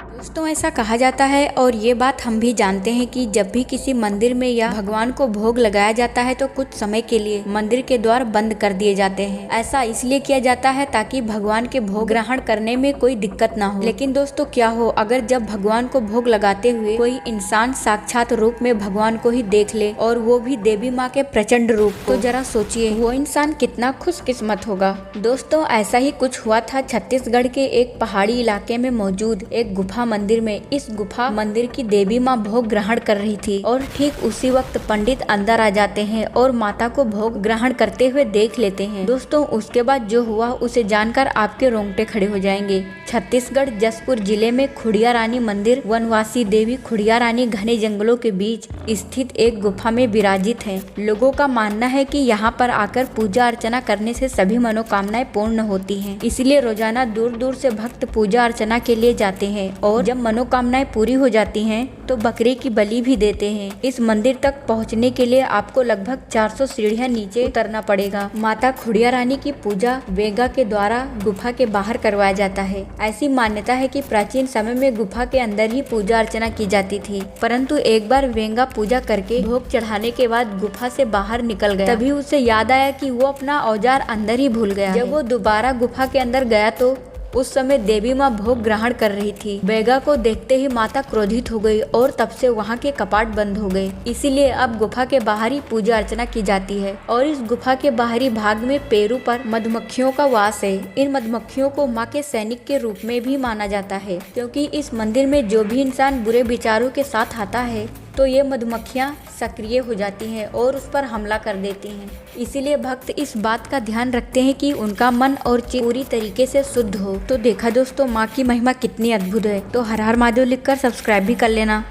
दोस्तों ऐसा कहा जाता है और ये बात हम भी जानते हैं कि जब भी किसी मंदिर में या भगवान को भोग लगाया जाता है तो कुछ समय के लिए मंदिर के द्वार बंद कर दिए जाते हैं। ऐसा इसलिए किया जाता है ताकि भगवान के भोग ग्रहण करने में कोई दिक्कत ना हो। लेकिन दोस्तों क्या हो अगर जब भगवान को भोग लगाते हुए कोई इंसान साक्षात रूप में भगवान को ही देख ले और वो भी देवी माँ के प्रचंड रूप, तो जरा सोचिए वो इंसान कितना खुशकिस्मत होगा। दोस्तों ऐसा ही कुछ हुआ था छत्तीसगढ़ के एक पहाड़ी इलाके में मौजूद एक गुफा मंदिर में। इस गुफा मंदिर की देवी माँ भोग ग्रहण कर रही थी और ठीक उसी वक्त पंडित अंदर आ जाते हैं और माता को भोग ग्रहण करते हुए देख लेते हैं। दोस्तों उसके बाद जो हुआ उसे जानकर आपके रोंगटे खड़े हो जाएंगे। छत्तीसगढ़ जसपुर जिले में खुड़िया रानी मंदिर वनवासी देवी खुड़िया रानी घने जंगलों के बीच स्थित एक गुफा में विराजित है। लोगों का मानना है कि यहाँ पर आकर पूजा अर्चना करने से सभी मनोकामनाएं पूर्ण होती हैं। इसलिए रोजाना दूर दूर से भक्त पूजा अर्चना के लिए जाते हैं और जब मनोकामनाएं पूरी हो जाती हैं तो बकरी की बलि भी देते हैं। इस मंदिर तक पहुंचने के लिए आपको लगभग 400 सीढ़ियां नीचे उतरना पड़ेगा। माता खुड़िया रानी की पूजा वेगा के द्वारा गुफा के बाहर करवाया जाता है। ऐसी मान्यता है कि प्राचीन समय में गुफा के अंदर ही पूजा अर्चना की जाती थी, परंतु एक बार वेगा पूजा करके भोग चढ़ाने के बाद गुफा से बाहर निकल गया। तभी उसे याद आया कि वो अपना औजार अंदर ही भूल गया। जब वो दोबारा गुफा के अंदर गया तो उस समय देवी माँ भोग ग्रहण कर रही थी। वेगा को देखते ही माता क्रोधित हो गई और तब से वहाँ के कपाट बंद हो गए। इसीलिए अब गुफा के बाहर ही पूजा अर्चना की जाती है और इस गुफा के बाहरी भाग में पेड़ों पर मधुमक्खियों का वास है। इन मधुमक्खियों को माँ के सैनिक के रूप में भी माना जाता है, क्योंकि इस मंदिर में जो भी इंसान बुरे विचारों के साथ आता है तो ये मधुमक्खियाँ सक्रिय हो जाती हैं और उस पर हमला कर देती हैं। इसीलिए भक्त इस बात का ध्यान रखते हैं कि उनका मन और चित्त पूरी तरीके से शुद्ध हो। तो देखा दोस्तों माँ की महिमा कितनी अद्भुत है। तो हर हर महादेव लिखकर सब्सक्राइब भी कर लेना।